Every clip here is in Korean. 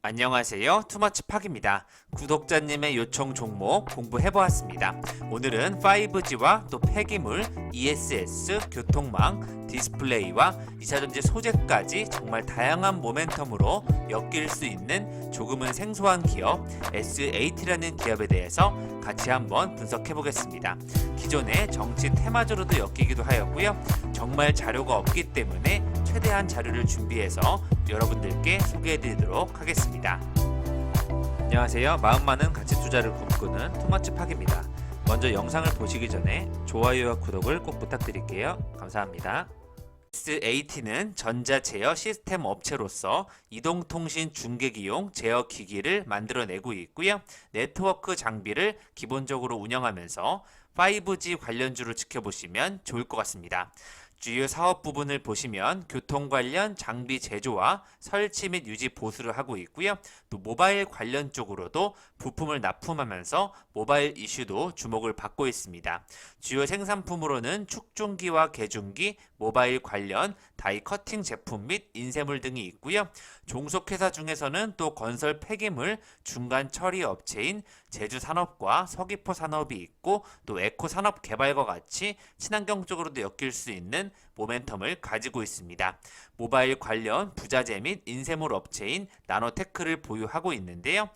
안녕하세요. 투머치팍입니다. 구독자님의 요청 종목 공부해보았습니다. 오늘은 5G와 또 폐기물, ESS, 교통망, 디스플레이와 2차전지 소재까지 정말 다양한 모멘텀으로 엮일 수 있는 조금은 생소한 기업 SAT라는 기업에 대해서 같이 한번 분석해보겠습니다. 기존의 정치 테마주로도 엮이기도 하였고요. 정말 자료가 없기 때문에 최대한 자료를 준비해서 여러분들께 소개해드리도록 하겠습니다. 안녕하세요. 마음 많은 가치 투자를 꿈꾸는 투머치팍입니다. 먼저 영상을 보시기 전에 좋아요와 구독을 꼭 부탁드릴게요. 감사합니다. SAT는 전자 제어 시스템 업체로서 이동통신 중계기용 제어 기기를 만들어내고 있고요. 네트워크 장비를 기본적으로 운영하면서 5G 관련주를 지켜보시면 좋을 것 같습니다. 주요 사업 부분을 보시면 교통 관련 장비 제조와 설치 및 유지 보수를 하고 있고요. 또 모바일 관련 쪽으로도 부품을 납품하면서 모바일 이슈도 주목을 받고 있습니다. 주요 생산품으로는 축중기와 계중기, 모바일 관련 다이 커팅 제품 및 인쇄물 등이 있고요. 종속회사 중에서는 또 건설 폐기물 중간 처리 업체인 제주산업과 서귀포 산업이 있고 또 에코산업 개발과 같이 친환경 쪽으로도 엮일 수 있는 모멘텀을 가지고 있습니다. 모바일 관련 부자재 및 인쇄물 업체인 나노테크를 보유하고 있는데요.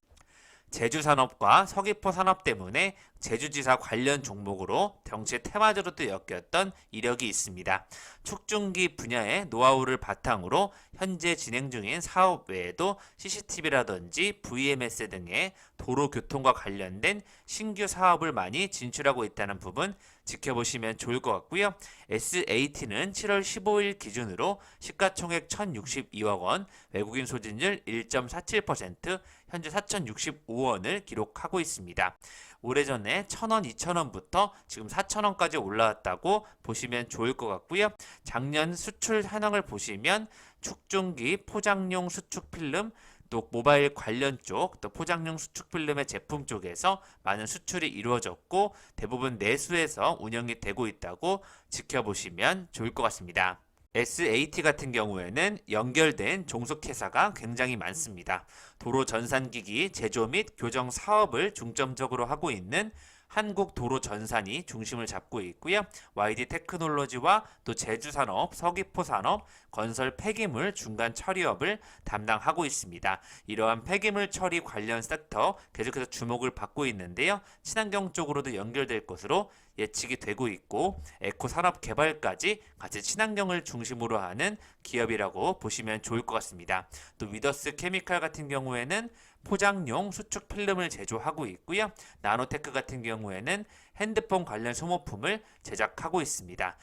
제주산업과 서귀포산업 때문에 제주지사 관련 종목으로 정치 테마주로도 엮였던 이력이 있습니다. 축중기 분야의 노하우를 바탕으로 현재 진행 중인 사업 외에도 CCTV라든지 VMS 등의 도로교통과 관련된 신규 사업을 많이 진출하고 있다는 부분 지켜보시면 좋을 것 같고요. SAT는 7월 15일 기준으로 시가총액 1,062억 원, 외국인 소진율 1.47%, 현재 4,065원을 기록하고 있습니다. 오래전에 1,000원, 2,000원부터 지금 4,000원까지 올라왔다고 보시면 좋을 것 같고요. 작년 수출 현황을 보시면 축중기, 포장용 수축 필름, 또 모바일 관련 쪽, 또 포장용 수축 필름의 제품 쪽에서 많은 수출이 이루어졌고 대부분 내수에서 운영이 되고 있다고 지켜보시면 좋을 것 같습니다. SAT 같은 경우에는 연결된 종속회사가 굉장히 많습니다. 도로 전산기기 제조 및 교정 사업을 중점적으로 하고 있는 한국도로전산이 중심을 잡고 있고요. YD테크놀로지와 또 제주산업, 서귀포산업, 건설 폐기물 중간 처리업을 담당하고 있습니다. 이러한 폐기물 처리 관련 섹터 계속해서 주목을 받고 있는데요. 친환경 쪽으로도 연결될 것으로 예측이 되고 있고 에코산업 개발까지 같이 친환경을 중심으로 하는 기업이라고 보시면 좋을 것 같습니다. 또 위더스 케미칼 같은 경우에는 포장용 수축 필름을 제조하고 있고요. 나노테크 같은 경우에는 핸드폰 관련 소모품을 제작하고 있습니다.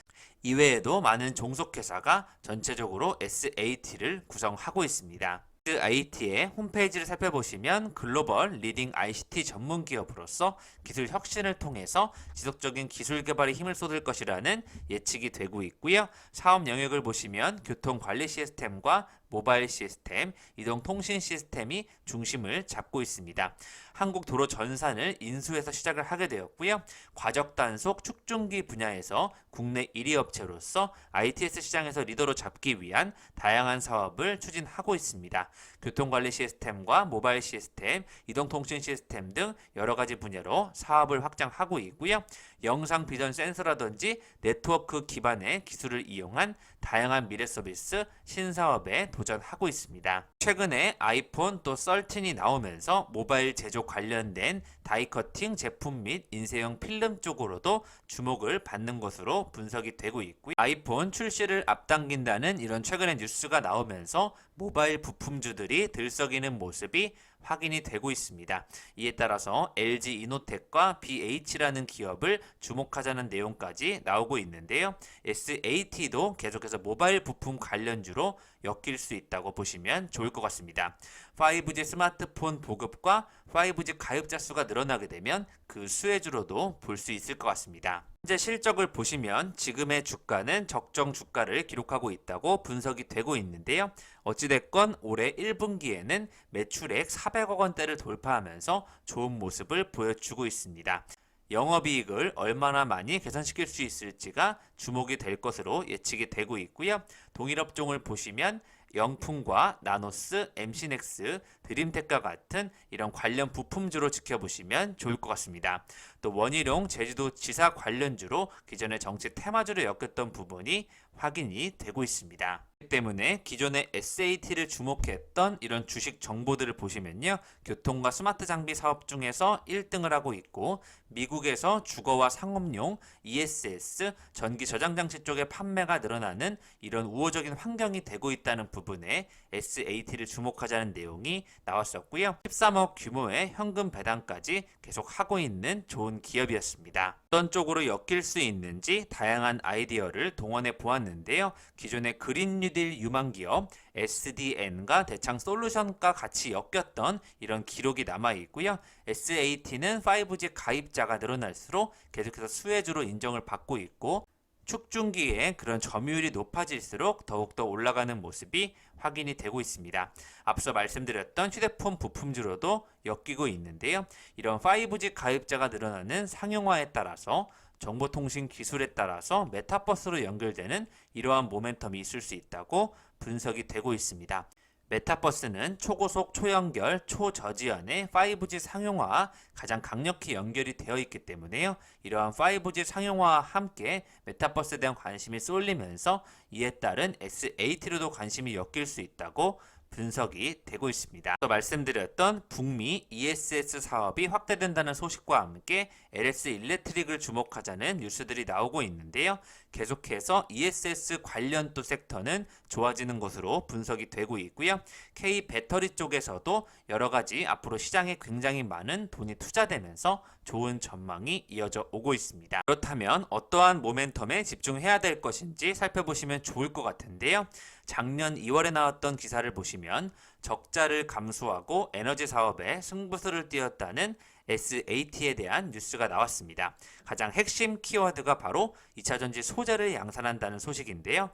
이외에도 많은 종속회사가 전체적으로 SAT를 구성하고 있습니다. SAT의 홈페이지를 살펴보시면 글로벌 리딩 ICT 전문 기업으로서 기술 혁신을 통해서 지속적인 기술 개발에 힘을 쏟을 것이라는 예측이 되고 있고요. 사업 영역을 보시면 교통관리 시스템과 모바일 시스템, 이동통신 시스템이 중심을 잡고 있습니다. 한국도로전산을 인수해서 시작을 하게 되었고요. 과적단속 축중기 분야에서 국내 1위 업체로서 ITS 시장에서 리더로 잡기 위한 다양한 사업을 추진하고 있습니다. 교통관리 시스템과 모바일 시스템, 이동통신 시스템 등 여러 가지 분야로 사업을 확장하고 있고요. 영상 비전 센서라든지 네트워크 기반의 기술을 이용한 다양한 미래 서비스 신사업에 도전하고 있습니다. 최근에 아이폰 또 13이 나오면서 모바일 제조 관련된 다이커팅 제품 및 인쇄용 필름 쪽으로도 주목을 받는 것으로 분석이 되고 있고요. 아이폰 출시를 앞당긴다는 이런 최근의 뉴스가 나오면서 모바일 부품주들이 들썩이는 모습이 확인이 되고 있습니다. 이에 따라서 LG 이노텍과 BH라는 기업을 주목하자는 내용까지 나오고 있는데요. SAT도 계속해서 모바일 부품 관련주로 엮일 수 있다고 보시면 좋을 것 같습니다. 5G 스마트폰 보급과 5G 가입자 수가 늘어나게 되면 그 수혜주로도 볼 수 있을 것 같습니다. 현재 실적을 보시면 지금의 주가는 적정 주가를 기록하고 있다고 분석이 되고 있는데요. 어찌됐건 올해 1분기에는 매출액 400억 원대를 돌파하면서 좋은 모습을 보여주고 있습니다. 영업이익을 얼마나 많이 개선시킬 수 있을지가 주목이 될 것으로 예측이 되고 있고요. 동일업종을 보시면 영풍과 나노스, MC넥스, 드림텍과 같은 이런 관련 부품주로 지켜보시면 좋을 것 같습니다. 또 원희룡, 제주도지사 관련주로 기존의 정치 테마주로 엮였던 부분이 확인이 되고 있습니다. 때문에 기존의 SAT를 주목했던 이런 주식 정보들을 보시면요. 교통과 스마트 장비 사업 중에서 1등을 하고 있고 미국에서 주거와 상업용 ESS, 전기 저장 장치 쪽의 판매가 늘어나는 이런 우호적인 환경이 되고 있다는 부분에 SAT를 주목하자는 내용이 나왔었고요. 13억 규모의 현금 배당까지 계속 하고 있는 좋은 기업이었습니다. 어떤 쪽으로 엮일 수 있는지 다양한 아이디어를 동원해 보았는데요. 기존의 그린 뉴딜 유망 기업 SDN과 대창 솔루션과 같이 엮였던 이런 기록이 남아 있고요. SAT는 5G 가입자가 늘어날수록 계속해서 수혜주로 인정을 받고 있고 축중기에 그런 점유율이 높아질수록 더욱더 올라가는 모습이 확인이 되고 있습니다. 앞서 말씀드렸던 휴대폰 부품주로도 엮이고 있는데요. 이런 5G 가입자가 늘어나는 상용화에 따라서 정보통신 기술에 따라서 메타버스로 연결되는 이러한 모멘텀이 있을 수 있다고 분석이 되고 있습니다. 메타버스는 초고속, 초연결, 초저지연의 5G 상용화와 가장 강력히 연결이 되어 있기 때문에요. 이러한 5G 상용화와 함께 메타버스에 대한 관심이 쏠리면서 이에 따른 SAT로도 관심이 엮일 수 있다고 분석이 되고 있습니다. 또 말씀드렸던 북미 ESS 사업이 확대된다는 소식과 함께 LS 일렉트릭을 주목하자는 뉴스들이 나오고 있는데요. 계속해서 ESS 관련 또 섹터는 좋아지는 것으로 분석이 되고 있고요. K 배터리 쪽에서도 여러 가지 앞으로 시장에 굉장히 많은 돈이 투자되면서 좋은 전망이 이어져 오고 있습니다. 그렇다면 어떠한 모멘텀에 집중해야 될 것인지 살펴보시면 좋을 것 같은데요. 작년 2월에 나왔던 기사를 보시면 적자를 감수하고 에너지 사업에 승부수를 띄었다는 SAT에 대한 뉴스가 나왔습니다. 가장 핵심 키워드가 바로 2차전지 소재를 양산한다는 소식인데요.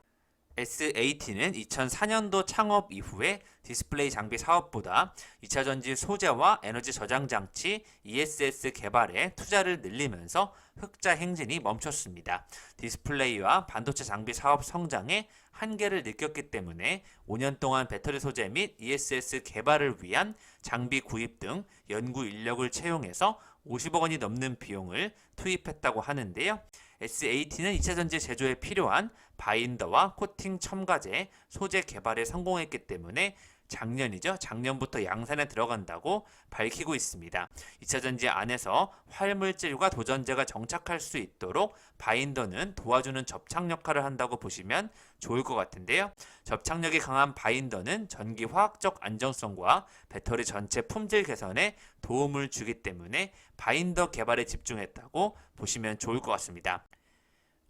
SAT는 2004년도 창업 이후에 디스플레이 장비 사업보다 2차전지 소재와 에너지 저장 장치 ESS 개발에 투자를 늘리면서 흑자 행진이 멈췄습니다. 디스플레이와 반도체 장비 사업 성장에 한계를 느꼈기 때문에 5년 동안 배터리 소재 및 ESS 개발을 위한 장비 구입 등 연구 인력을 채용해서 50억 원이 넘는 비용을 투입했다고 하는데요. SAT는 2차전지 제조에 필요한 바인더와 코팅 첨가제, 소재 개발에 성공했기 때문에 작년부터 양산에 들어간다고 밝히고 있습니다. 2차전지 안에서 활물질과 도전제가 정착할 수 있도록 바인더는 도와주는 접착 역할을 한다고 보시면 좋을 것 같은데요. 접착력이 강한 바인더는 전기 화학적 안정성과 배터리 전체 품질 개선에 도움을 주기 때문에 바인더 개발에 집중했다고 보시면 좋을 것 같습니다.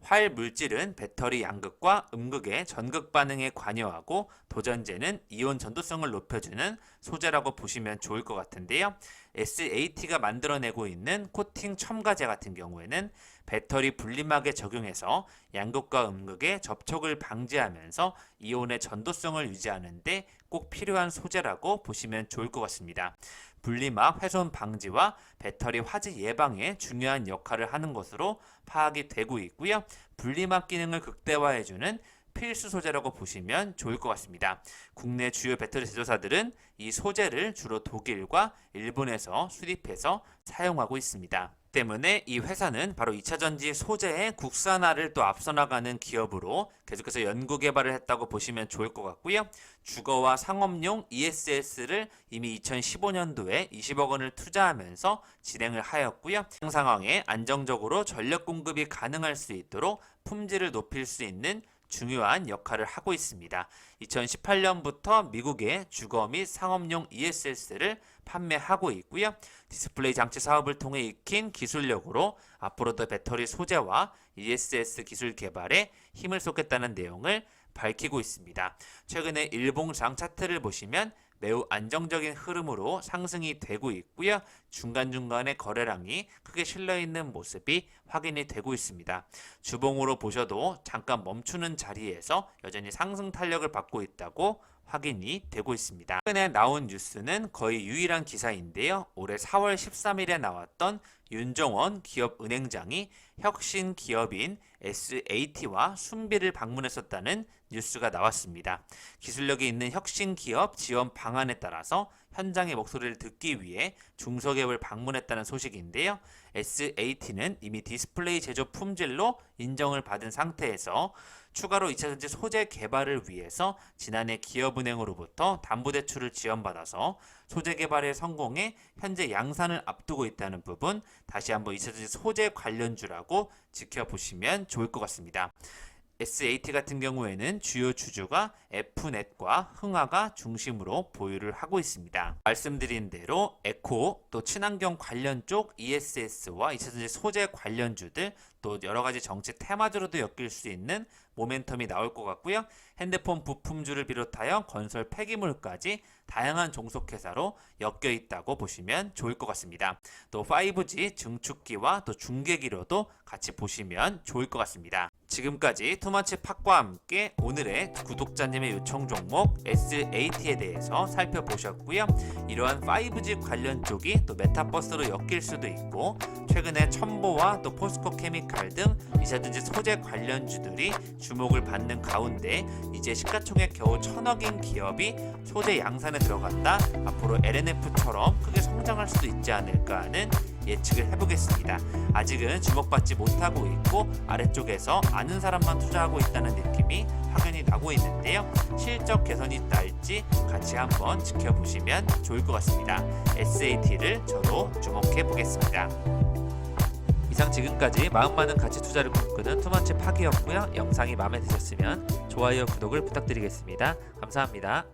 활 물질은 배터리 양극과 음극의 전극 반응에 관여하고 도전제는 이온 전도성을 높여주는 소재라고 보시면 좋을 것 같은데요. SAT가 만들어내고 있는 코팅 첨가제 같은 경우에는 배터리 분리막에 적용해서 양극과 음극의 접촉을 방지하면서 이온의 전도성을 유지하는 데 꼭 필요한 소재라고 보시면 좋을 것 같습니다. 분리막 훼손 방지와 배터리 화재 예방에 중요한 역할을 하는 것으로 파악이 되고 있고요. 분리막 기능을 극대화해주는 필수 소재라고 보시면 좋을 것 같습니다. 국내 주요 배터리 제조사들은 이 소재를 주로 독일과 일본에서 수입해서 사용하고 있습니다. 때문에 이 회사는 바로 2차전지 소재의 국산화를 또 앞서 나가는 기업으로 계속해서 연구 개발을 했다고 보시면 좋을 것 같고요. 주거와 상업용 ESS를 이미 2015년도에 20억 원을 투자하면서 진행을 하였고요. 현 상황에 안정적으로 전력 공급이 가능할 수 있도록 품질을 높일 수 있는 중요한 역할을 하고 있습니다. 2018년부터 미국의 주거 및 상업용 ESS를 판매하고 있고요. 디스플레이 장치 사업을 통해 익힌 기술력으로 앞으로도 배터리 소재와 ESS 기술 개발에 힘을 쏟겠다는 내용을 밝히고 있습니다. 최근에 일봉상 차트를 보시면 매우 안정적인 흐름으로 상승이 되고 있고요. 중간중간에 거래량이 크게 실려있는 모습이 확인이 되고 있습니다. 주봉으로 보셔도 잠깐 멈추는 자리에서 여전히 상승 탄력을 받고 있다고 확인이 되고 있습니다. 최근에 나온 뉴스는 거의 유일한 기사인데요. 올해 4월 13일에 나왔던 윤정원 기업은행장이 혁신 기업인 SAT와 순비를 방문했었다는 뉴스가 나왔습니다. 기술력이 있는 혁신 기업 지원 방안에 따라서 현장의 목소리를 듣기 위해 중소기업을 방문했다는 소식인데요. SAT는 이미 디스플레이 제조 품질로 인정을 받은 상태에서 추가로 2차전지 소재 개발을 위해서 지난해 기업은행으로부터 담보대출을 지원받아서 소재 개발에 성공해 현재 양산을 앞두고 있다는 부분 다시 한번 2차전지 소재 관련주라고 지켜보시면 좋을 것 같습니다. SAT 같은 경우에는 주요 주주가 F넷과 흥하가 중심으로 보유를 하고 있습니다. 말씀드린 대로 에코 또 친환경 관련 쪽 ESS와 2차전지 소재 관련주들 또 여러가지 정책 테마주로도 엮일 수 있는 모멘텀이 나올 것 같고요. 핸드폰 부품주를 비롯하여 건설 폐기물까지 다양한 종속회사로 엮여 있다고 보시면 좋을 것 같습니다. 또 5G 증축기와 또 중계기로도 같이 보시면 좋을 것 같습니다. 지금까지 투머치 팍과 함께 오늘의 구독자님의 요청 종목 SAT에 대해서 살펴보셨고요. 이러한 5G 관련 쪽이 또 메타버스로 엮일 수도 있고 최근에 첨보와 또 포스코 케미칼 등 2차전지 소재 관련주들이 주목을 받는 가운데 이제 시가총액 겨우 1,000억인 기업이 소재 양산에 들어간다. 앞으로 LNF처럼 크게 성장할 수도 있지 않을까 하는 예측을 해보겠습니다. 아직은 주목받지 못하고 있고 아래쪽에서 아는 사람만 투자하고 있다는 느낌이 확연히 나고 있는데요. 실적 개선이 날지 같이 한번 지켜보시면 좋을 것 같습니다. SAT를 저도 주목해 보겠습니다. 이상 지금까지 마음 많은 가치 투자를 꿈꾸는 투머치 팍이었고요. 영상이 마음에 드셨으면 좋아요, 구독을 부탁드리겠습니다. 감사합니다.